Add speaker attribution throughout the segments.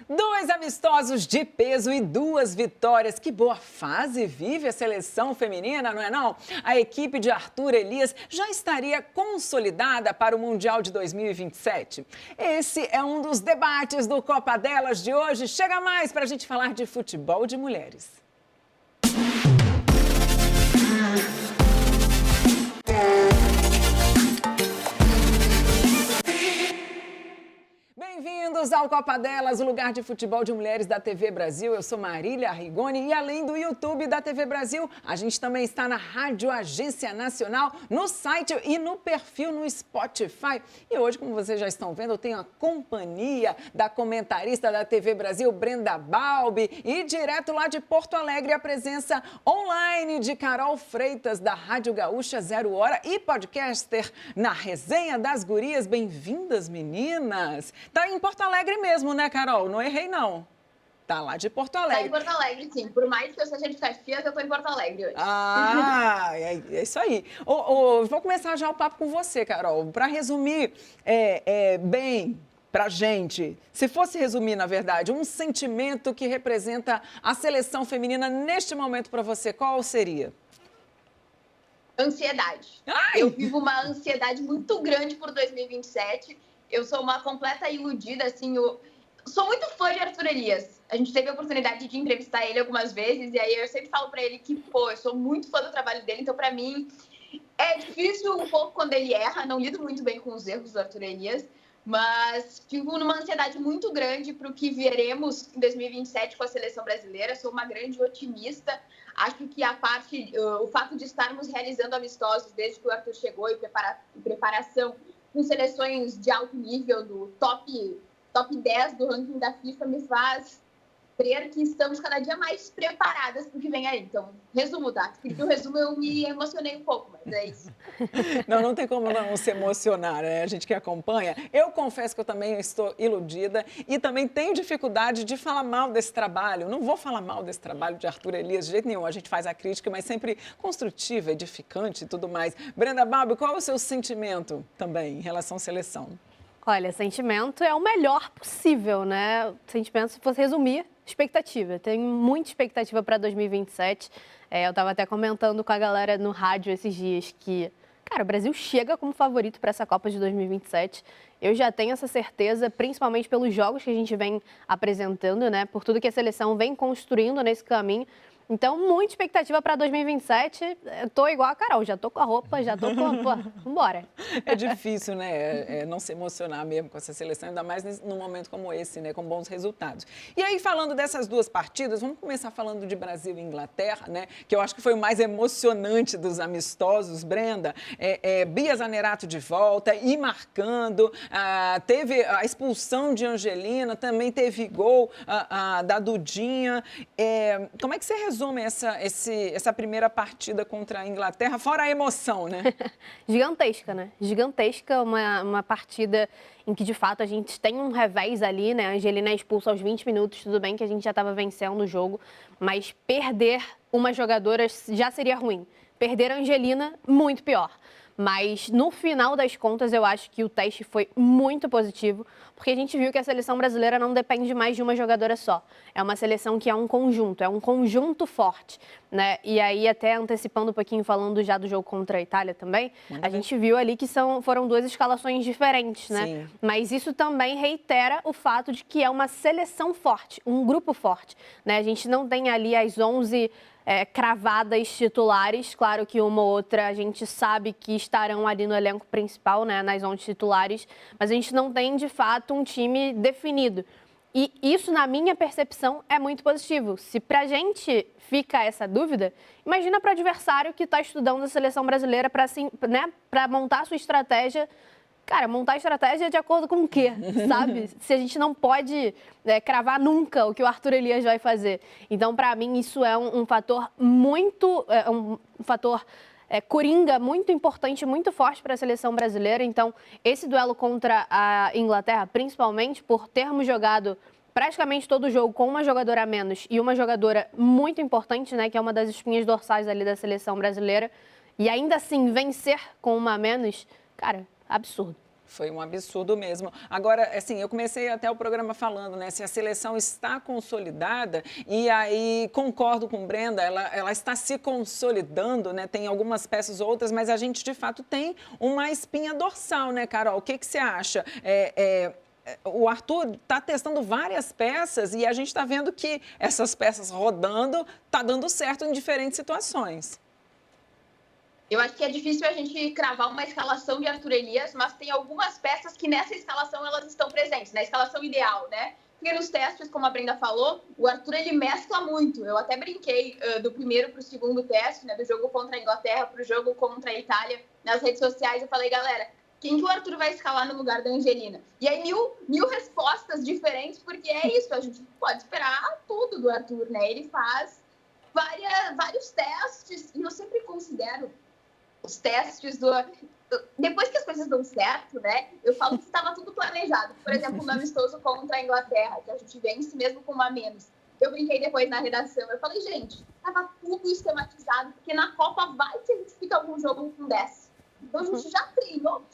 Speaker 1: 2 amistosos de peso e 2 vitórias. Que boa fase vive a seleção feminina, não é não? A equipe de Arthur Elias já estaria consolidada para o Mundial de 2027? Esse é um dos debates do Copa Delas de hoje. Chega mais para a gente falar de futebol de mulheres. Bem-vindos ao Copa Delas, o lugar de futebol de mulheres da TV Brasil. Eu sou Marília Rigoni e além do YouTube da TV Brasil, a gente também está na Rádio Agência Nacional, no site e no perfil no Spotify. E hoje, como vocês já estão vendo, eu tenho a companhia da comentarista da TV Brasil, Brenda Balbi, e direto lá de Porto Alegre, a presença online de Carol Freitas, da Rádio Gaúcha 0 Hora e podcaster na Resenha das Gurias. Bem-vindas, meninas! Tá em Porto Alegre mesmo, né, Carol? Não errei, não. Tá lá de Porto Alegre.
Speaker 2: Tá em Porto Alegre, sim. Por mais que eu seja de Caxias, eu tô em Porto Alegre hoje.
Speaker 1: Ah, é isso aí. Vou começar já o papo com você, Carol. Para resumir bem pra gente, se fosse resumir, na verdade, um sentimento que representa a seleção feminina neste momento para você, qual seria?
Speaker 2: Ansiedade.
Speaker 1: Ai!
Speaker 2: Eu vivo uma ansiedade muito grande por 2027. Eu sou uma completa iludida, assim, eu sou muito fã de Arthur Elias. A gente teve a oportunidade de entrevistar ele algumas vezes, e aí eu sempre falo pra ele que, eu sou muito fã do trabalho dele, então pra mim é difícil um pouco quando ele erra, não lido muito bem com os erros do Arthur Elias, mas fico numa ansiedade muito grande pro que veremos em 2027 com a seleção brasileira. Sou uma grande otimista. Acho que o fato de estarmos realizando amistosos desde que o Arthur chegou e preparação com seleções de alto nível, do top 10 do ranking da FIFA, me faz crer que estamos cada dia mais preparadas para o que vem aí. Então, resumo, tá? Porque o resumo eu me emocionei um pouco, mas é isso.
Speaker 1: Não tem como não se emocionar, né? A gente que acompanha. Eu confesso que eu também estou iludida e também tenho dificuldade de falar mal desse trabalho. Não vou falar mal desse trabalho de Arthur Elias de jeito nenhum. A gente faz a crítica, mas sempre construtiva, edificante e tudo mais. Brenda Balbi, qual é o seu sentimento também em relação à seleção?
Speaker 3: Olha, sentimento é o melhor possível, né? Sentimento, se fosse resumir, expectativa. Tenho muita expectativa para 2027. Eu estava até comentando com a galera no rádio esses dias que, cara, o Brasil chega como favorito para essa Copa de 2027. Eu já tenho essa certeza, principalmente pelos jogos que a gente vem apresentando, né? Por tudo que a seleção vem construindo nesse caminho. Então, muita expectativa para 2027. Eu tô igual a Carol, já tô com a roupa, já tô com... Vambora.
Speaker 1: É difícil, né? Não se emocionar mesmo com essa seleção, ainda mais num momento como esse, né? Com bons resultados. E aí, falando dessas 2 partidas, vamos começar falando de Brasil e Inglaterra, né? Que eu acho que foi o mais emocionante dos amistosos, Brenda. Bia Zanerato de volta e marcando. Teve a expulsão de Angelina, também teve gol da Dudinha. Como é que você resume essa primeira partida contra a Inglaterra, fora a emoção, né?
Speaker 3: Gigantesca, né? Gigantesca, uma partida em que, de fato, a gente tem um revés ali, né? A Angelina é expulsa aos 20 minutos, tudo bem que a gente já estava vencendo o jogo, mas perder uma jogadora já seria ruim. Perder a Angelina, muito pior. Mas, no final das contas, eu acho que o teste foi muito positivo, porque a gente viu que a seleção brasileira não depende mais de uma jogadora só. É uma seleção que é um conjunto forte, né? E aí, até antecipando um pouquinho, falando já do jogo contra a Itália também, a gente viu ali que foram 2 escalações diferentes, né?
Speaker 1: Sim.
Speaker 3: Mas isso também reitera o fato de que é uma seleção forte, um grupo forte, né? A gente não tem ali as 11... cravadas titulares, claro que uma ou outra a gente sabe que estarão ali no elenco principal, né, nas 11 titulares, mas a gente não tem, de fato, um time definido. E isso, na minha percepção, é muito positivo. Se pra gente fica essa dúvida, imagina para o adversário que está estudando a seleção brasileira para montar a sua estratégia. Cara, montar estratégia de acordo com o quê, sabe? Se a gente não pode cravar nunca o que o Arthur Elias vai fazer. Então, para mim, isso é um fator muito... um fator coringa muito importante, muito forte para a seleção brasileira. Então, esse duelo contra a Inglaterra, principalmente por termos jogado praticamente todo o jogo com uma jogadora a menos e uma jogadora muito importante, né, que é uma das espinhas dorsais ali da seleção brasileira, e ainda assim vencer com uma a menos, cara, absurdo.
Speaker 1: Foi um absurdo mesmo. Agora, assim, eu comecei até o programa falando, né? Se a seleção está consolidada, e aí concordo com Brenda, ela está se consolidando, né? Tem algumas peças, outras, mas a gente, de fato, tem uma espinha dorsal, né, Carol? O que você acha? O Arthur está testando várias peças e a gente está vendo que essas peças rodando está dando certo em diferentes situações.
Speaker 2: Eu acho que é difícil a gente cravar uma escalação de Arthur Elias, mas tem algumas peças que nessa escalação elas estão presentes, na escalação ideal, né? Porque nos testes, como a Brenda falou, o Arthur ele mescla muito. Eu até brinquei do primeiro para o segundo teste, né? Do jogo contra a Inglaterra para o jogo contra a Itália, nas redes sociais. Eu falei, galera, quem que o Arthur vai escalar no lugar da Angelina? E aí mil respostas diferentes, porque é isso, a gente pode esperar tudo do Arthur, né? Ele faz vários testes, e eu sempre considero os testes depois que as coisas dão certo, né? Eu falo que estava tudo planejado. Por exemplo, no amistoso contra a Inglaterra, que a gente vence mesmo com uma menos. Eu brinquei depois na redação. Eu falei, gente, estava tudo esquematizado, porque na Copa vai que a gente fica algum jogo com 10. Então a gente já treinou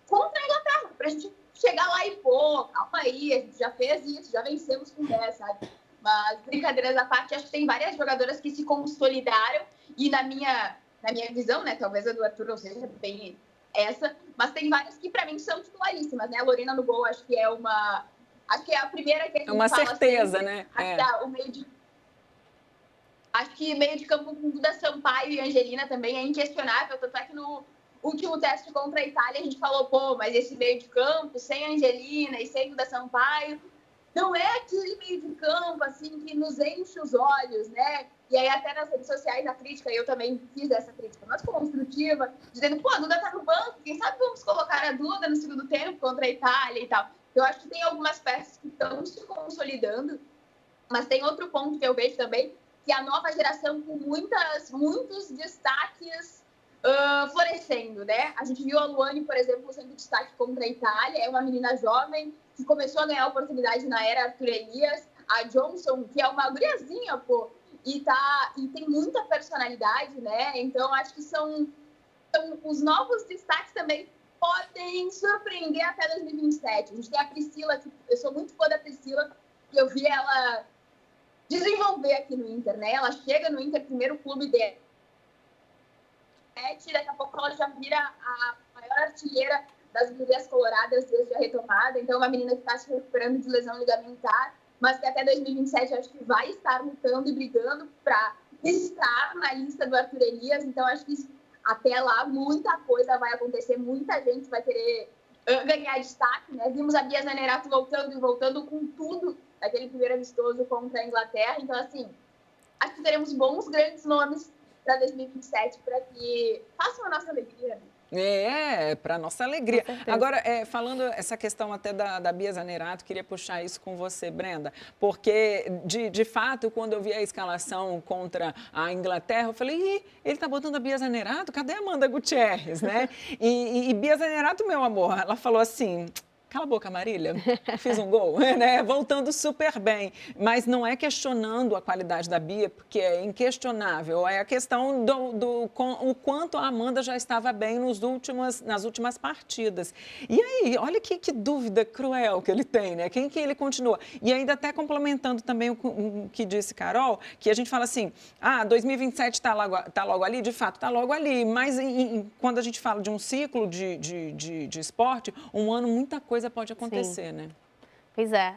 Speaker 2: contra a Inglaterra, pra gente chegar lá e, pô, calma aí, a gente já fez isso, já vencemos com 10, sabe? Mas, brincadeiras à parte, acho que tem várias jogadoras que se consolidaram e na minha visão, né, talvez a do Arthur não seja bem essa, mas tem várias que para mim são titularíssimas, né? A Lorena no gol, acho que é a primeira que a gente
Speaker 1: uma
Speaker 2: fala
Speaker 1: certeza,
Speaker 2: sempre.
Speaker 1: né?
Speaker 2: Acho que meio de campo com Duda Sampaio e Angelina também é inquestionável, tanto é que no último teste contra a Itália a gente falou, pô, mas esse meio de campo sem Angelina e sem Duda Sampaio não é aquele meio de campo, assim, que nos enche os olhos, né? E aí, até nas redes sociais, a crítica, eu também fiz essa crítica, mas construtiva, dizendo, pô, a Duda tá no banco, quem sabe vamos colocar a Duda no segundo tempo contra a Itália e tal. Eu acho que tem algumas peças que estão se consolidando, mas tem outro ponto que eu vejo também, que é a nova geração com muitos destaques florescendo, né? A gente viu a Luane, por exemplo, sendo destaque contra a Itália, é uma menina jovem que começou a ganhar oportunidade na era Arthur Elias, a Johnson, que é uma guriazinha, pô, e tem muita personalidade, né? Então, acho que são os novos destaques também podem surpreender até 2027. A gente tem a Priscila, que eu sou muito fã da Priscila, e eu vi ela desenvolver aqui no Inter, né? Ela chega no Inter, primeiro clube dela, daqui a pouco ela já vira a maior artilheira das gurias coloradas desde a retomada. Então, uma menina que está se recuperando de lesão ligamentar, mas que até 2027 acho que vai estar lutando e brigando para estar na lista do Arthur Elias. Então, acho que até lá muita coisa vai acontecer, muita gente vai querer ganhar destaque, né? Vimos a Bia Zanerato voltando com tudo daquele primeiro amistoso contra a Inglaterra. Então, assim, acho que teremos bons, grandes nomes para 2027 para que façam a nossa alegria, né?
Speaker 1: Para nossa alegria. Agora, falando essa questão até da Bia Zanerato, queria puxar isso com você, Brenda, porque, de fato, quando eu vi a escalação contra a Inglaterra, eu falei, ele tá botando a Bia Zanerato? Cadê a Amanda Gutierrez, né? E Bia Zanerato, meu amor, ela falou assim... Cala a boca, Marília, fiz um gol, né? Voltando super bem. Mas não é questionando a qualidade da Bia, porque é inquestionável. É a questão o quanto a Amanda já estava bem nas últimas partidas. E aí, olha que dúvida cruel que ele tem, né? Quem que ele continua? E ainda até complementando também o que disse Carol, que a gente fala assim, 2027 está logo ali, de fato está logo ali. Mas quando a gente fala de um ciclo de esporte, um ano, muita coisa pode acontecer, né?
Speaker 3: Pois é.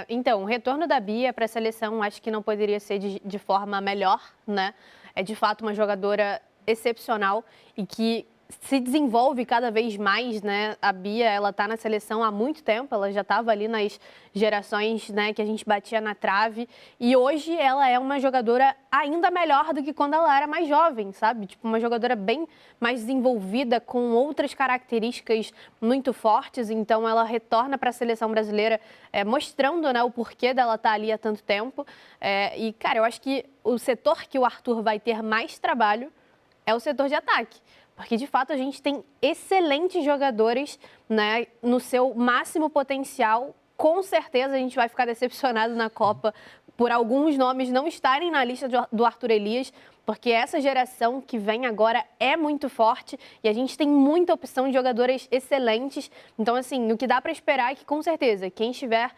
Speaker 3: Então, o retorno da Bia para a seleção acho que não poderia ser de forma melhor, né? É de fato uma jogadora excepcional e que se desenvolve cada vez mais, né? A Bia, ela tá na seleção há muito tempo, ela já estava ali nas gerações, né, que a gente batia na trave, e hoje ela é uma jogadora ainda melhor do que quando ela era mais jovem, sabe? Tipo, uma jogadora bem mais desenvolvida, com outras características muito fortes, então ela retorna para a seleção brasileira mostrando, né, o porquê dela estar ali há tanto tempo, e, cara, eu acho que o setor que o Arthur vai ter mais trabalho é o setor de ataque. Porque, de fato, a gente tem excelentes jogadores, né, no seu máximo potencial com certeza a gente vai ficar decepcionado na Copa por alguns nomes não estarem na lista do Arthur Elias, porque essa geração que vem agora é muito forte e a gente tem muita opção de jogadoras excelentes. Então, assim, o que dá para esperar é que, com certeza, quem estiver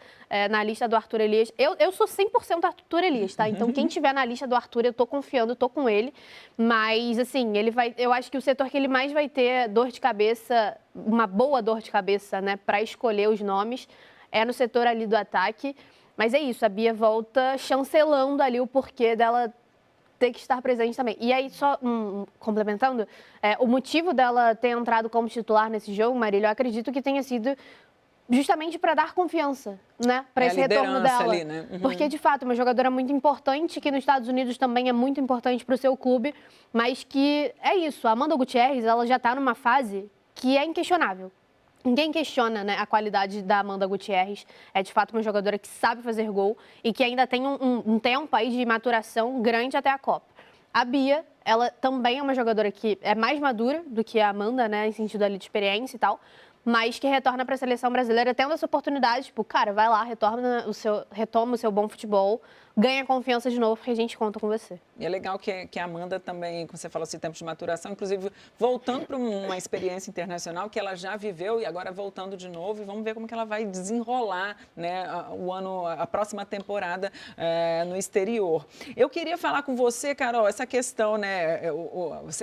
Speaker 3: na lista do Arthur Elias... Eu sou 100% Arthur Elias, tá? Então, quem estiver na lista do Arthur, eu tô confiando, tô com ele. Mas, assim, eu acho que o setor que ele mais vai ter dor de cabeça, uma boa dor de cabeça, né, para escolher os nomes, é no setor ali do ataque. Mas é isso, a Bia volta chancelando ali o porquê dela ter que estar presente também. E aí, só complementando, o motivo dela ter entrado como titular nesse jogo, Marília, eu acredito que tenha sido justamente para dar confiança, né? Para esse retorno dela.
Speaker 1: Ali, né? Uhum.
Speaker 3: Porque, de fato, uma jogadora muito importante, que nos Estados Unidos também é muito importante para o seu clube, mas que é isso, a Amanda Gutierrez, ela já está numa fase que é inquestionável. Ninguém questiona, né, a qualidade da Amanda Gutierrez. É, de fato, uma jogadora que sabe fazer gol e que ainda tem um tempo aí de maturação grande até a Copa. A Bia, ela também é uma jogadora que é mais madura do que a Amanda, né, em sentido ali de experiência e tal, mas que retorna para a seleção brasileira tendo essa oportunidade, tipo, cara, vai lá, retoma o seu bom futebol, ganha confiança de novo, porque a gente conta com você.
Speaker 1: E é legal que a Amanda também, como você falou, esse tempo de maturação, inclusive voltando para uma experiência internacional que ela já viveu e agora voltando de novo, e vamos ver como que ela vai desenrolar, né, a próxima temporada no exterior. Eu queria falar com você, Carol, essa questão, né,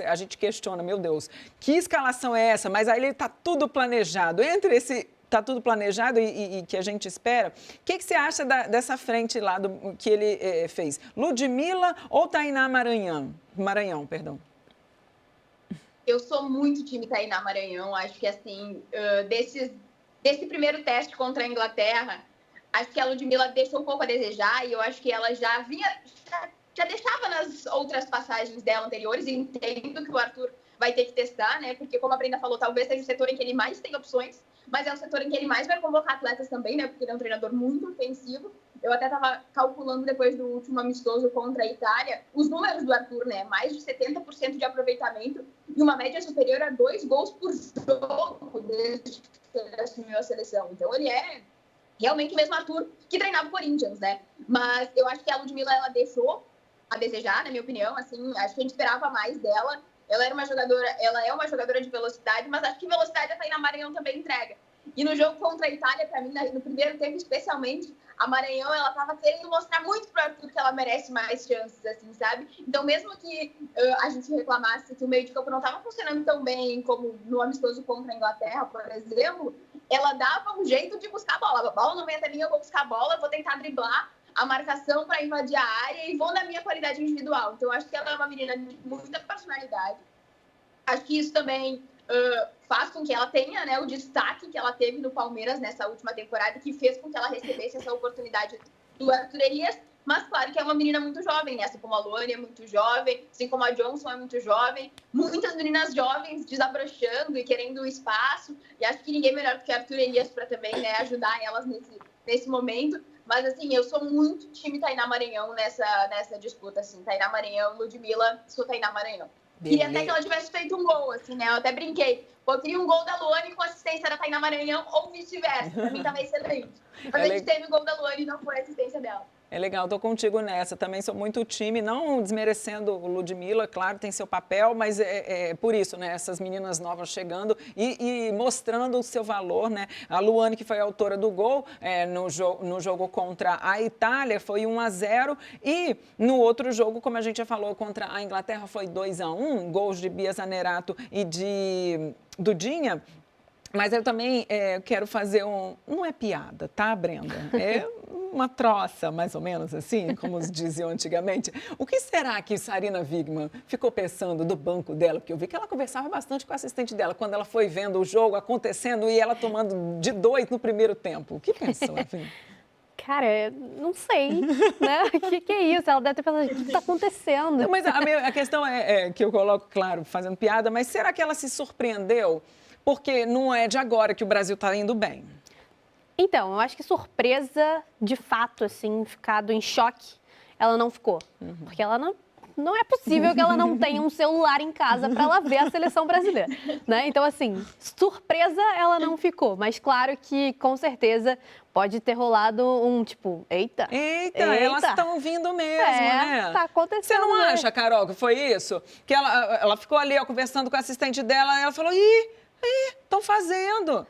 Speaker 1: a gente questiona, meu Deus, que escalação é essa? Mas aí ele está tudo planejado. Entre esse... Está tudo planejado e que a gente espera. O que você acha dessa frente lá que ele fez? Ludmilla ou Tainá Maranhão, perdão.
Speaker 2: Eu sou muito time Tainá Maranhão. Acho que, assim, desse primeiro teste contra a Inglaterra, acho que a Ludmilla deixou um pouco a desejar e eu acho que ela já deixava nas outras passagens dela anteriores, e entendo que o Arthur vai ter que testar, né? Porque, como a Brenda falou, talvez seja o setor em que ele mais tem opções, mas é o setor em que ele mais vai convocar atletas também, né? Porque ele é um treinador muito ofensivo. Eu até estava calculando depois do último amistoso contra a Itália, os números do Arthur, né? Mais de 70% de aproveitamento e uma média superior a 2 gols por jogo desde que ele assumiu a seleção. Então, ele é realmente o mesmo Arthur que treinava o Corinthians, né? Mas eu acho que a Ludmilla, ela deixou a desejar, na minha opinião. Assim, acho que a gente esperava mais dela. Ela é uma jogadora de velocidade, mas acho que velocidade a Tainá Maranhão também entrega. E no jogo contra a Itália, para mim, no primeiro tempo especialmente, a Maranhão, ela estava querendo mostrar muito para o Arthur que ela merece mais chances, assim, sabe? Então, mesmo que a gente reclamasse que o meio de campo não estava funcionando tão bem como no amistoso contra a Inglaterra, por exemplo, ela dava um jeito de buscar a bola. A bola não vem até mim, eu vou buscar a bola, vou tentar driblar a marcação para invadir a área e vou na minha qualidade individual. Então, acho que ela é uma menina de muita personalidade. Acho que isso também faz com que ela tenha, né, o destaque que ela teve no Palmeiras nessa última temporada, que fez com que ela recebesse essa oportunidade do Arthur Elias. Mas, claro, que é uma menina muito jovem, né? Assim como a Luane é muito jovem, assim como a Johnson é muito jovem. Muitas meninas jovens desabrochando e querendo espaço. E acho que ninguém melhor do que Arthur Elias para também, né, ajudar elas nesse momento. Mas, assim, eu sou muito time Tainá Maranhão nessa disputa, assim. Tainá Maranhão, Ludmilla, sou Tainá Maranhão.
Speaker 1: Beleza.
Speaker 2: Queria até que ela tivesse feito um gol, assim, né? Eu até brinquei. Eu queria um gol da Luane com assistência da Tainá Maranhão ou vice-versa. Pra mim tava excelente. Mas a gente teve o gol da Luane e não foi a assistência dela.
Speaker 1: É legal, tô contigo nessa. Também sou muito time, não desmerecendo o Ludmilla, claro, tem seu papel, mas é por isso, né? Essas meninas novas chegando e mostrando o seu valor, né? A Luane, que foi a autora do gol no jogo contra a Itália, foi 1-0. E no outro jogo, como a gente já falou, contra a Inglaterra, foi 2-1, gols de Bia Zanerato e de Dudinha. Mas eu também quero fazer não é piada, tá, Brenda? É uma troça, mais ou menos assim, como se diziam antigamente. O que será que Sarina Wiegman ficou pensando do banco dela? Porque eu vi que ela conversava bastante com a assistente dela, quando ela foi vendo o jogo acontecendo e ela tomando de 2 no primeiro tempo. O que pensou, enfim?
Speaker 3: Cara, não sei, né? O que é isso? Ela deve ter pensado, o que está acontecendo?
Speaker 1: Não, mas a questão é que eu coloco, claro, fazendo piada, mas será que ela se surpreendeu? Porque não é de agora que o Brasil está indo bem.
Speaker 3: Então, eu acho que surpresa, de fato, assim, ficado em choque, ela não ficou. Porque ela não é possível que ela não tenha um celular em casa para ela ver a seleção brasileira, né? Então, assim, surpresa ela não ficou, mas claro que, com certeza, pode ter rolado um tipo, eita,
Speaker 1: Elas estão vindo mesmo, né?
Speaker 3: Tá acontecendo.
Speaker 1: Você não acha, Carol, que foi isso? Que ela ficou ali, ó, conversando com a assistente dela, e ela falou, estão fazendo.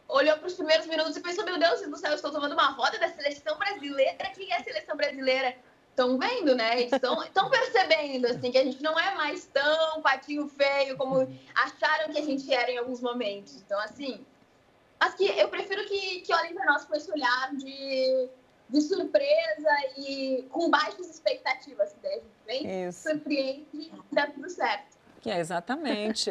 Speaker 2: Olhou para os primeiros minutos e pensou, meu Deus do céu, eu estou tomando uma roda da seleção brasileira. Quem é a seleção brasileira? Estão vendo, né? Estão percebendo, assim, que a gente não é mais tão patinho feio como acharam que a gente era em alguns momentos. Então, assim, acho que eu prefiro que olhem para nós com esse olhar de surpresa e com baixas expectativas, que daí a gente vem, surpreende e dá tudo certo.
Speaker 1: Exatamente.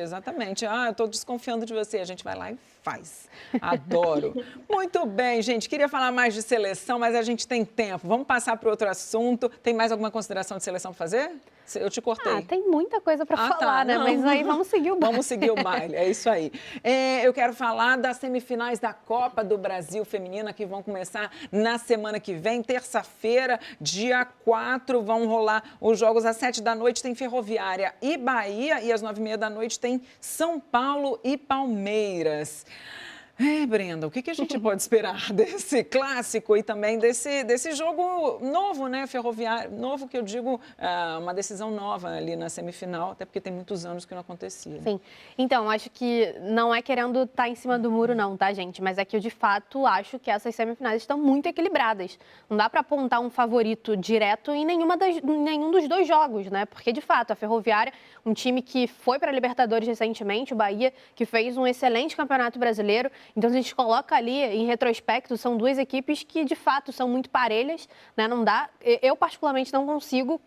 Speaker 1: Eu estou desconfiando de você. A gente vai lá e faz. Adoro. Muito bem, gente. Queria falar mais de seleção, mas a gente tem tempo. Vamos passar para outro assunto. Tem mais alguma consideração de seleção para fazer? Eu te cortei.
Speaker 3: Tem muita coisa para falar, né? Não. Mas aí vamos seguir o baile.
Speaker 1: Vamos seguir o baile, é isso aí. Eu quero falar das semifinais da Copa do Brasil Feminina, que vão começar na semana que vem, terça-feira, dia 4, vão rolar os jogos às 7 da noite, tem Ferroviária e Bahia, e às 9h30 da noite tem São Paulo e Palmeiras. Brenda, o que a gente pode esperar desse clássico e também desse jogo novo, né, Ferroviário? Novo que eu digo, uma decisão nova ali na semifinal, até porque tem muitos anos que não acontecia.
Speaker 3: Sim. Então, acho que não é querendo estar em cima do muro não, tá, gente? Mas é que eu, de fato, acho que essas semifinais estão muito equilibradas. Não dá para apontar um favorito direto em nenhum dos dois jogos, né? Porque, de fato, a Ferroviária, um time que foi para a Libertadores recentemente, o Bahia, que fez um excelente campeonato brasileiro. Então, se a gente coloca ali em retrospecto, são duas equipes que, de fato, são muito parelhas, né? Não dá. Eu, particularmente, não consigo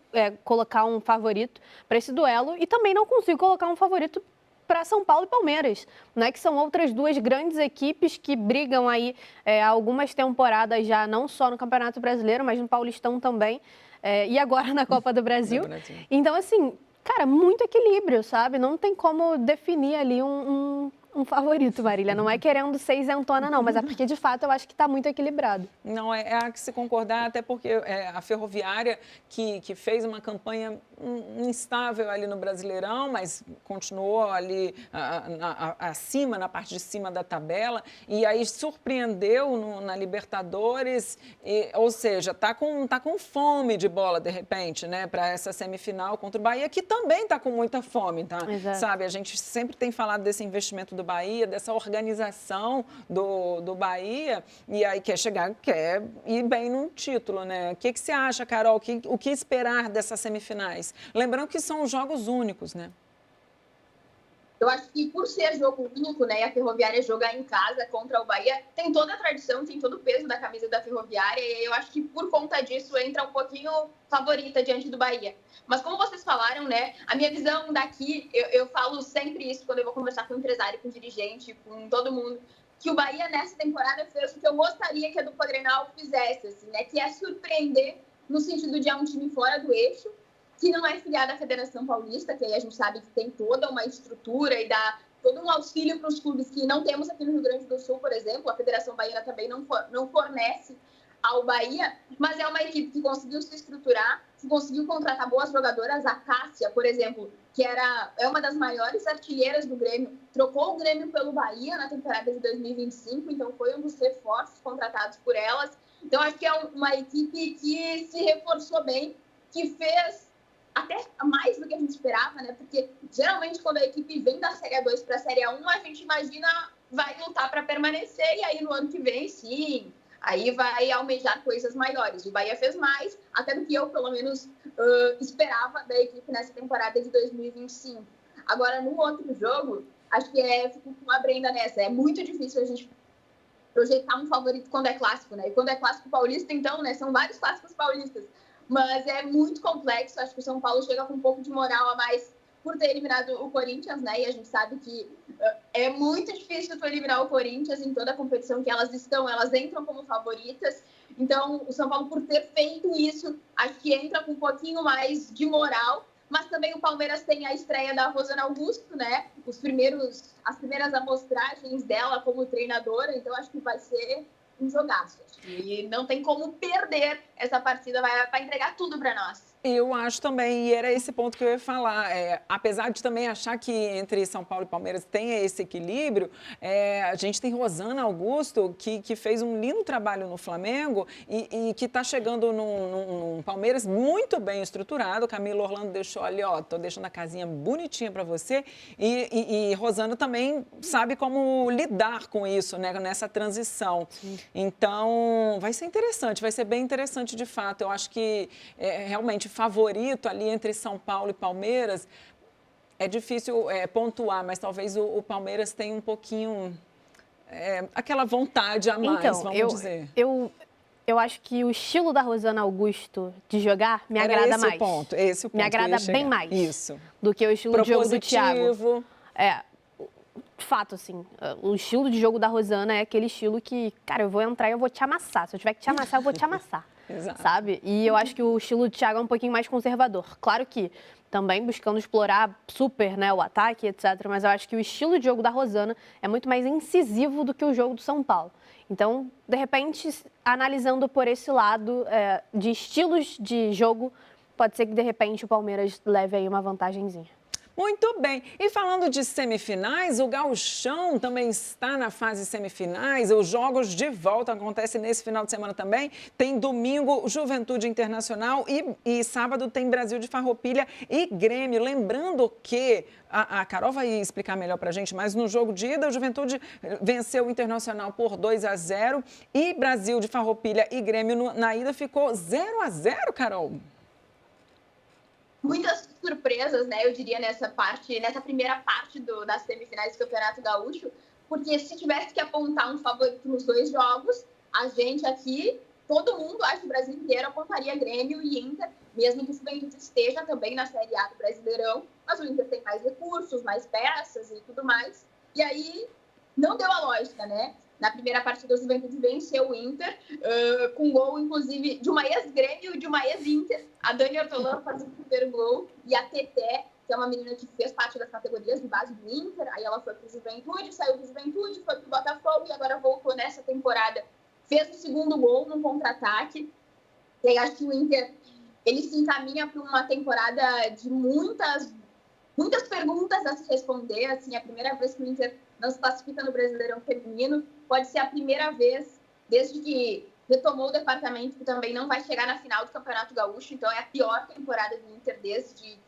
Speaker 3: colocar um favorito para esse duelo e também não consigo colocar um favorito para São Paulo e Palmeiras, né? Que são outras duas grandes equipes que brigam aí há algumas temporadas já, não só no Campeonato Brasileiro, mas no Paulistão também, e agora na Copa do Brasil. Então, assim, cara, muito equilíbrio, sabe? Não tem como definir ali um favorito, Marília. Não é querendo ser isentona, não, mas é porque, de fato, eu acho que está muito equilibrado.
Speaker 1: Não, há que se concordar, até porque a Ferroviária, que fez uma campanha instável ali no Brasileirão, mas continuou ali acima, na parte de cima da tabela, e aí surpreendeu na Libertadores, ou seja, está com fome de bola, de repente, né, para essa semifinal contra o Bahia, que também está com muita fome, tá?
Speaker 3: Exato.
Speaker 1: Sabe, a gente sempre tem falado desse investimento do Bahia, dessa organização do Bahia, e aí quer ir bem num título, né? O que você acha, Carol? O que esperar dessas semifinais? Lembrando que são jogos únicos, né?
Speaker 2: Eu acho que por ser jogo único, né, e a Ferroviária jogar em casa contra o Bahia, tem toda a tradição, tem todo o peso da camisa da Ferroviária, e eu acho que por conta disso entra um pouquinho favorita diante do Bahia. Mas como vocês falaram, né, a minha visão daqui, eu falo sempre isso quando eu vou conversar com o empresário, com o dirigente, com todo mundo, que o Bahia nessa temporada fez o que eu gostaria que a dupla Grenal fizesse, assim, né, que é surpreender no sentido de um time fora do eixo, que não é filiada à Federação Paulista, que aí a gente sabe que tem toda uma estrutura e dá todo um auxílio para os clubes que não temos aqui no Rio Grande do Sul, por exemplo. A Federação Baiana também não fornece ao Bahia, mas é uma equipe que conseguiu se estruturar, que conseguiu contratar boas jogadoras. A Cássia, por exemplo, que é uma das maiores artilheiras do Grêmio, trocou o Grêmio pelo Bahia na temporada de 2025, então foi um dos reforços contratados por elas. Então, acho que é uma equipe que se reforçou bem, que fez até mais do que a gente esperava, né? Porque geralmente quando a equipe vem da Série A2 para a Série A1, a gente imagina vai lutar para permanecer e aí no ano que vem, sim, aí vai almejar coisas maiores. O Bahia fez mais, até do que eu, pelo menos, esperava da equipe nessa temporada de 2025. Agora, no outro jogo, acho que fico com a Brenda nessa. É muito difícil a gente projetar um favorito quando é clássico, né? E quando é clássico paulista, então, né? São vários clássicos paulistas. Mas é muito complexo, acho que o São Paulo chega com um pouco de moral a mais por ter eliminado o Corinthians, né? E a gente sabe que é muito difícil tu eliminar o Corinthians em toda a competição que elas entram como favoritas. Então, o São Paulo, por ter feito isso, acho que entra com um pouquinho mais de moral. Mas também o Palmeiras tem a estreia da Rosana Augusto, né? As primeiras amostragens dela como treinadora. Então, acho que vai ser um jogaço. E não tem como perder essa partida, vai entregar tudo para nós.
Speaker 1: Eu acho também, e era esse ponto que eu ia falar. Apesar de também achar que entre São Paulo e Palmeiras tem esse equilíbrio, a gente tem Rosana Augusto, que fez um lindo trabalho no Flamengo e que está chegando num Palmeiras muito bem estruturado. Camilo Orlando deixou ali, tô deixando a casinha bonitinha para você. E Rosana também sabe como lidar com isso, né, nessa transição. Sim. Então, vai ser interessante, vai ser bem interessante de fato. Eu acho que realmente favorito ali entre São Paulo e Palmeiras, é difícil pontuar, mas talvez o Palmeiras tenha um pouquinho aquela vontade a mais,
Speaker 3: então,
Speaker 1: vamos dizer.
Speaker 3: Eu acho que o estilo da Rosana Augusto de jogar me agrada mais.
Speaker 1: Esse o ponto.
Speaker 3: Me agrada bem mais.
Speaker 1: Isso.
Speaker 3: Do que o estilo de jogo do Thiago. De fato, assim, o estilo de jogo da Rosana é aquele estilo que, cara, eu vou entrar e eu vou te amassar. Se eu tiver que te amassar, eu vou te amassar.
Speaker 1: Exato.
Speaker 3: Sabe? E eu acho que o estilo do Thiago é um pouquinho mais conservador. Claro que também buscando explorar super, né, o ataque, etc. Mas eu acho que o estilo de jogo da Rosana é muito mais incisivo do que o jogo do São Paulo. Então, de repente, analisando por esse lado de estilos de jogo, pode ser que, de repente, o Palmeiras leve aí uma vantagenzinha.
Speaker 1: Muito bem. E falando de semifinais, o Gauchão também está na fase semifinais. Os jogos de volta acontecem nesse final de semana também. Tem domingo Juventude Internacional e sábado tem Brasil de Farroupilha e Grêmio. Lembrando que a Carol vai explicar melhor para a gente, mas no jogo de ida, o Juventude venceu o Internacional por 2-0 e Brasil de Farroupilha e Grêmio na ida ficou 0-0, Carol.
Speaker 2: Muitas surpresas, né, eu diria, nessa primeira parte das semifinais do Campeonato Gaúcho, porque se tivesse que apontar um favorito nos dois jogos, a gente aqui, todo mundo, acho que o Brasil inteiro apontaria Grêmio e Inter, mesmo que o Juventude esteja também na Série A do Brasileirão, mas o Inter tem mais recursos, mais peças e tudo mais, e aí não deu a lógica, né? Na primeira partida, o Juventude venceu o Inter, com gol, inclusive, de uma ex-Grêmio e de uma ex-Inter. A Dani Ortolano faz o primeiro gol e a Teté, que é uma menina que fez parte das categorias de base do Inter, aí ela foi para o Juventude, saiu do Juventude, foi para o Botafogo e agora voltou nessa temporada. Fez o segundo gol num contra-ataque. E aí acho que o Inter, ele se encaminha para uma temporada de muitas perguntas a se responder. Assim, é a primeira vez que o Inter não se classifica no Brasileirão Feminino. Pode ser a primeira vez desde que retomou o departamento, que também não vai chegar na final do Campeonato Gaúcho. Então, é a pior temporada do Inter desde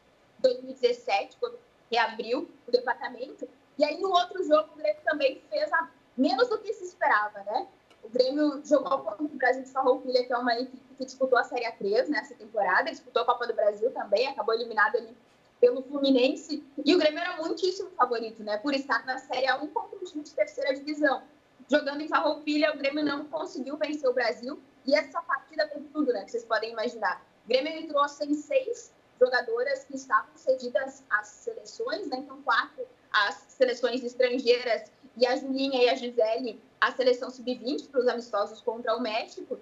Speaker 2: 2017, quando reabriu o departamento. E aí, no outro jogo, o Grêmio também fez menos do que se esperava, né? O Grêmio jogou contra o Brasil de Farroupilha, que é uma equipe que disputou a Série A3 nessa temporada, disputou a Copa do Brasil também, acabou eliminado ali pelo Fluminense, e o Grêmio era muitíssimo favorito, né, por estar na Série A1 contra um time de terceira divisão. Jogando em Farroupilha, o Grêmio não conseguiu vencer o Brasil, e essa partida teve tudo, né, que vocês podem imaginar. O Grêmio entrou sem 6 jogadoras que estavam cedidas às seleções, né, então 4 às seleções estrangeiras, e a Julinha e a Gisele, a seleção sub-20 para os amistosos contra o México.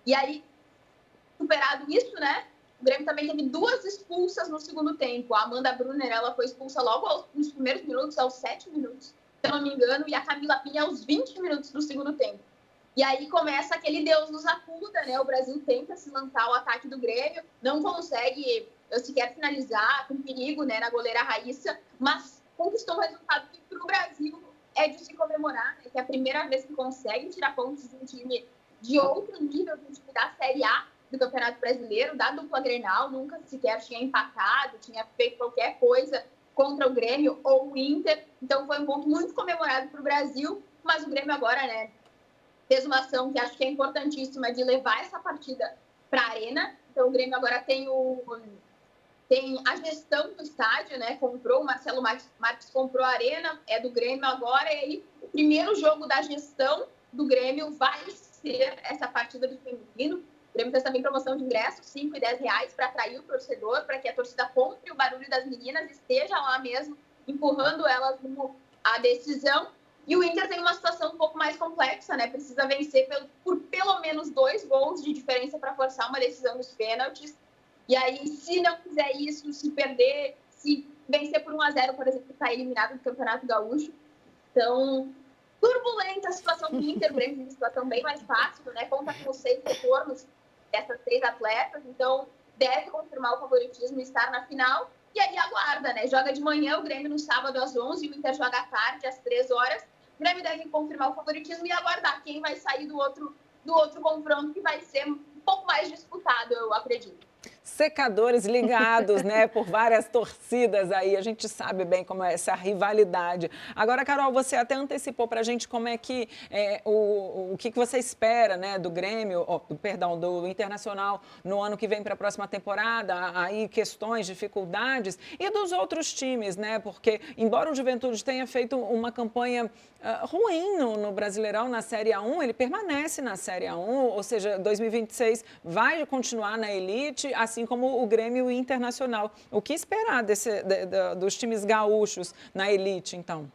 Speaker 2: E aí, superado isso, né, o Grêmio também teve 2 expulsas no segundo tempo. A Amanda Brunner, ela foi expulsa logo nos primeiros minutos, aos 7 minutos, se eu não me engano, e a Camila Pinha aos 20 minutos do segundo tempo. E aí começa aquele Deus nos acuda, né? O Brasil tenta se lançar ao ataque do Grêmio, não consegue sequer finalizar, com perigo, né, na goleira Raíssa, mas conquistou um resultado que para o Brasil é de se comemorar, né? Que é a primeira vez que consegue tirar pontos de um time de outro nível, de um time da Série A do Campeonato Brasileiro, da dupla Grenal, nunca sequer tinha empatado, tinha feito qualquer coisa contra o Grêmio ou o Inter. Então foi um ponto muito comemorado para o Brasil, mas o Grêmio agora, né, fez uma ação que acho que é importantíssima de levar essa partida para a Arena. Então o Grêmio agora tem a gestão do estádio, né? Comprou, o Marcelo Marques comprou a Arena, é do Grêmio agora, e aí o primeiro jogo da gestão do Grêmio vai ser essa partida do feminino. O Grêmio fez também promoção de ingressos, R$ 5 e R$ 10 para atrair o torcedor, para que a torcida compre o barulho das meninas, esteja lá mesmo, empurrando elas rumo à decisão. E o Inter tem uma situação um pouco mais complexa, né? Precisa vencer por pelo menos 2 gols de diferença para forçar uma decisão dos pênaltis. E aí, se não fizer isso, se perder, se vencer por 1-0, por exemplo, está eliminado do Campeonato Gaúcho. Então, turbulenta a situação do Inter, o Grêmio tem uma situação bem mais fácil, né? Conta com os 6 retornos dessas 3 atletas, então deve confirmar o favoritismo e estar na final. E aí aguarda, né? Joga de manhã o Grêmio no sábado às 11, o Inter joga à tarde, às 3 horas. O Grêmio deve confirmar o favoritismo e aguardar quem vai sair do outro confronto, que vai ser um pouco mais disputado, eu acredito.
Speaker 1: Secadores ligados, né, por várias torcidas aí, a gente sabe bem como é essa rivalidade. Agora, Carol, você até antecipou para a gente como é que, o que você espera, né, do Grêmio, do Internacional no ano que vem para a próxima temporada, aí questões, dificuldades, e dos outros times, né, porque embora o Juventude tenha feito uma campanha ruim no Brasileirão, na Série A1, ele permanece na Série A1, ou seja, 2026 vai continuar na elite, assim como o Grêmio Internacional. O que esperar dos times gaúchos na elite, então?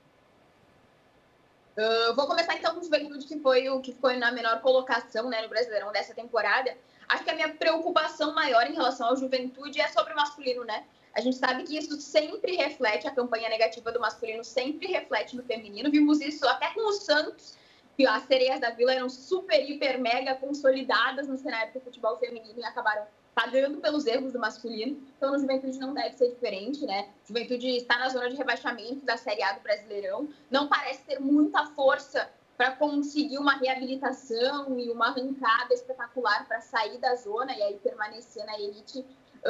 Speaker 2: Vou começar então com o Juventude, que foi o que ficou na menor colocação, né, no Brasileirão dessa temporada. Acho que a minha preocupação maior em relação ao Juventude é sobre o masculino, né? A gente sabe que isso sempre reflete, a campanha negativa do masculino sempre reflete no feminino. Vimos isso até com o Santos, que as sereias da Vila eram super, hiper, mega consolidadas no cenário do futebol feminino e acabaram pagando pelos erros do masculino. Então, no Juventude não deve ser diferente, né? Juventude está na zona de rebaixamento da Série A do Brasileirão. Não parece ter muita força para conseguir uma reabilitação e uma arrancada espetacular para sair da zona e aí permanecer na elite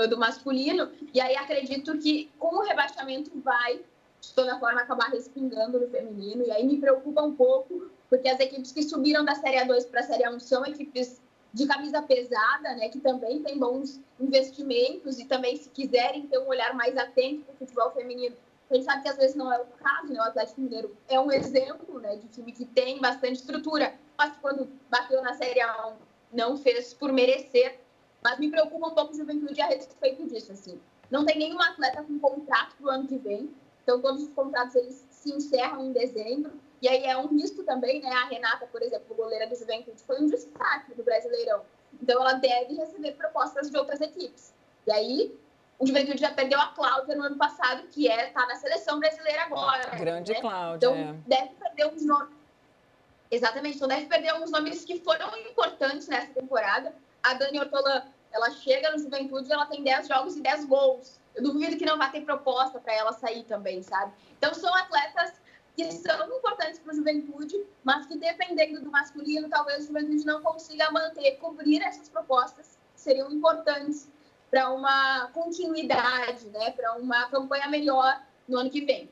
Speaker 2: do masculino. E aí acredito que com o rebaixamento vai, de toda forma, acabar respingando no feminino. E aí me preocupa um pouco, porque as equipes que subiram da Série A2 para a Série A1 são equipes de camisa pesada, né, que também tem bons investimentos e também, se quiserem ter um olhar mais atento para o futebol feminino, a gente sabe que às vezes não é o caso, né? O Atlético Mineiro é um exemplo, né, de time que tem bastante estrutura, mas quando bateu na Série A1 não fez por merecer. Mas me preocupa um pouco o Juventude a respeito disso, assim. Não tem nenhum atleta com contrato para o ano que vem, então todos os contratos eles se encerram em dezembro. E aí é um risco também, né? A Renata, por exemplo, goleira do Juventude, foi um destaque do Brasileirão. Então ela deve receber propostas de outras equipes. E aí o Juventude já perdeu a Cláudia no ano passado, que tá na seleção brasileira agora.
Speaker 1: Grande, né? Cláudia.
Speaker 2: Então deve perder uns nomes. Exatamente, então deve perder alguns nomes que foram importantes nessa temporada. A Dani Ortolan, ela chega no Juventude e ela tem 10 jogos e 10 gols. Eu duvido que não vai ter proposta para ela sair também, sabe? Então são atletas que são importantes para o Juventude, mas que dependendo do masculino, talvez o Juventude não consiga cobrir essas propostas que seriam importantes para uma continuidade, né? Para uma campanha melhor no ano que vem.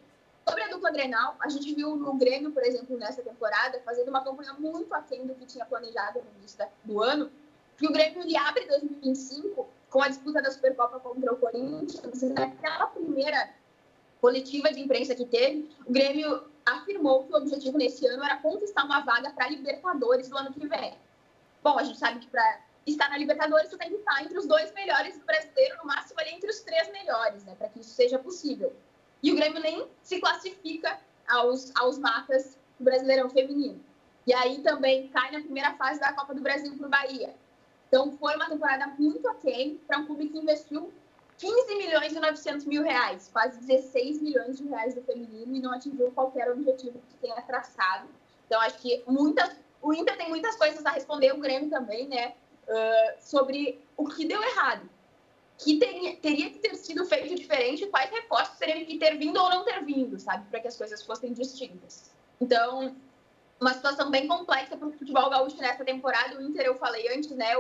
Speaker 2: Sobre a dupla Grenal, a gente viu no Grêmio, por exemplo, nessa temporada, fazendo uma campanha muito aquém do que tinha planejado no início do ano, que o Grêmio ele abre 2025 com a disputa da Supercopa contra o Corinthians. Naquela primeira coletiva de imprensa que teve, o Grêmio afirmou que o objetivo nesse ano era conquistar uma vaga para a Libertadores do ano que vem. Bom, a gente sabe que para estar na Libertadores, você tem que estar entre os 2 melhores do brasileiro, no máximo ali entre os 3 melhores, né, para que isso seja possível. E o Grêmio nem se classifica aos matas do Brasileirão feminino. E aí também cai na primeira fase da Copa do Brasil para o Bahia. Então foi uma temporada muito aquém para um clube que investiu 15 milhões e 900 mil reais, quase 16 milhões de reais do feminino e não atingiu qualquer objetivo que tenha traçado. Então, acho que o Inter tem muitas coisas a responder, o Grêmio também, né, sobre o que deu errado, que teria que ter sido feito diferente, quais reforços teriam que ter vindo ou não ter vindo, sabe, para que as coisas fossem distintas. Então, uma situação bem complexa para o futebol gaúcho nessa temporada. O Inter, eu falei antes, né,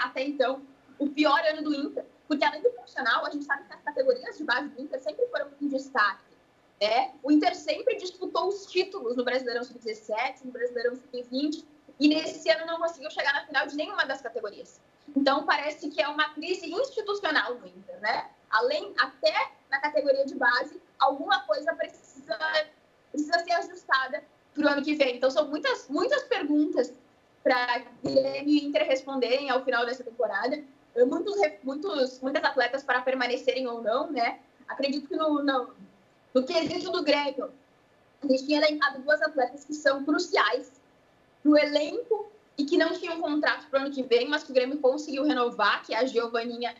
Speaker 2: até então o pior ano do Inter, porque além do profissional, a gente sabe que as categorias de base do Inter sempre foram um destaque, né? O Inter sempre disputou os títulos no Brasileirão Sub-17, no Brasileirão Sub-20, e nesse ano não conseguiu chegar na final de nenhuma das categorias. Então, parece que é uma crise institucional do Inter, né? Até na categoria de base, alguma coisa precisa ser ajustada para o ano que vem. Então, são muitas perguntas para Grêmio e Inter responderem ao final dessa temporada. Muitas atletas para permanecerem ou não, né? Acredito que no quesito do Grêmio, a gente tinha elencado 2 atletas que são cruciais para o elenco e que não tinham contrato para o ano que vem, mas que o Grêmio conseguiu renovar, que é a Giovaninha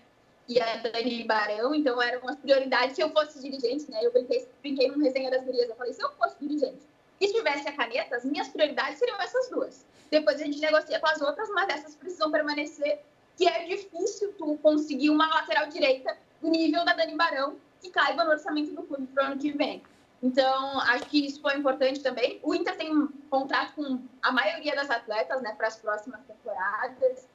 Speaker 2: e a Dani Barão. Então, eram as prioridades. Se eu fosse dirigente, né? Eu brinquei numa resenha das gurias. Eu falei, se eu fosse dirigente, E se tivesse a caneta, as minhas prioridades seriam essas duas. Depois a gente negocia com as outras, mas essas precisam permanecer, que é difícil tu conseguir uma lateral direita do nível da Dani Barão, que caiba no orçamento do clube para o ano que vem. Então, acho que isso foi importante também. O Inter tem um contrato com a maioria das atletas, né, para as próximas temporadas,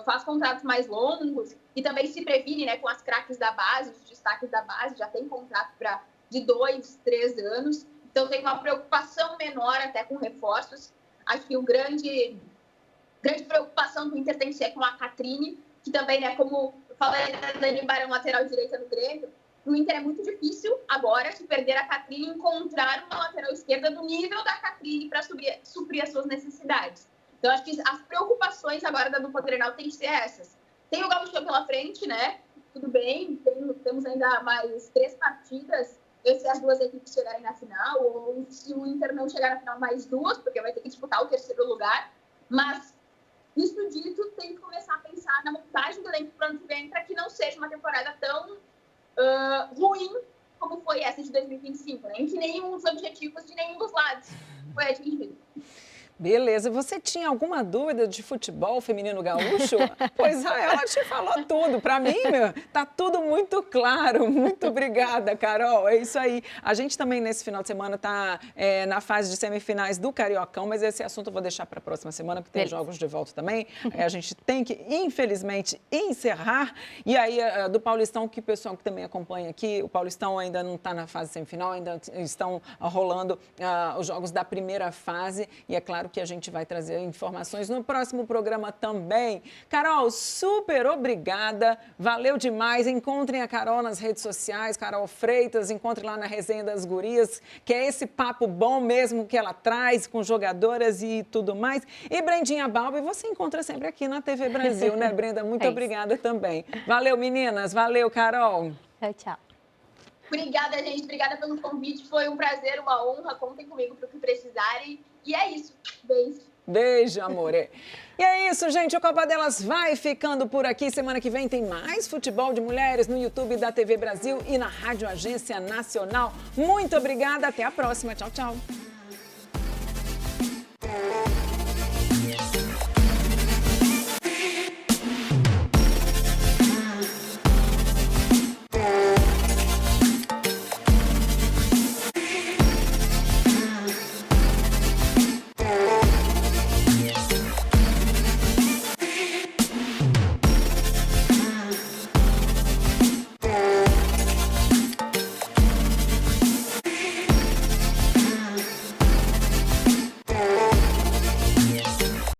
Speaker 2: faz contratos mais longos e também se previne, né, com as craques da base, os destaques da base, já tem contrato de 2, 3 anos. Então, tem uma preocupação menor até com reforços. Acho que o grande preocupação do Inter tem que ser com a Catrine, que também, né, como eu falei da Dani Barão, lateral direita no Grêmio, no Inter é muito difícil agora, se perder a Catrine, encontrar uma lateral esquerda do nível da Catrine para suprir as suas necessidades. Então, acho que as preocupações agora da dupla Grenal tem que ser essas. Tem o Gauchão pela frente, né? Tudo bem, temos ainda mais 3 partidas, se as duas equipes chegarem na final, ou se o Inter não chegar na final, mais 2, porque vai ter que disputar o 3º lugar. Mas, isso dito, tem que começar a pensar na montagem do elenco para o ano que vem, para que não seja uma temporada tão ruim como foi essa de 2025, né? Em que nenhum dos objetivos de nenhum dos lados foi atingido.
Speaker 1: Beleza. Você tinha alguma dúvida de futebol feminino gaúcho? Pois ela te falou tudo. Para mim, tá tudo muito claro. Muito obrigada, Carol. É isso aí. A gente também, nesse final de semana, tá na fase de semifinais do Cariocão, mas esse assunto eu vou deixar para a próxima semana, porque tem jogos de volta também. A gente tem que, infelizmente, encerrar. E aí, do Paulistão, que o pessoal que também acompanha aqui, o Paulistão ainda não está na fase semifinal, ainda estão rolando os jogos da primeira fase. E é claro que a gente vai trazer informações no próximo programa também. Carol, super obrigada, valeu demais. Encontrem a Carol nas redes sociais, Carol Freitas, encontre lá na Resenha das Gurias, que é esse papo bom mesmo que ela traz com jogadoras e tudo mais. E Brendinha Balbi, você encontra sempre aqui na TV Brasil, né, Brenda? Muito obrigada também. Valeu, meninas. Valeu, Carol.
Speaker 3: Tchau, tchau.
Speaker 2: Obrigada, gente. Obrigada pelo convite. Foi um prazer, uma honra. Contem comigo para o que precisarem. E é isso. Beijo.
Speaker 1: Beijo, amor. E é isso, gente. O Copa Delas vai ficando por aqui. Semana que vem tem mais futebol de mulheres no YouTube da TV Brasil e na Rádio Agência Nacional. Muito obrigada. Até a próxima. Tchau, tchau.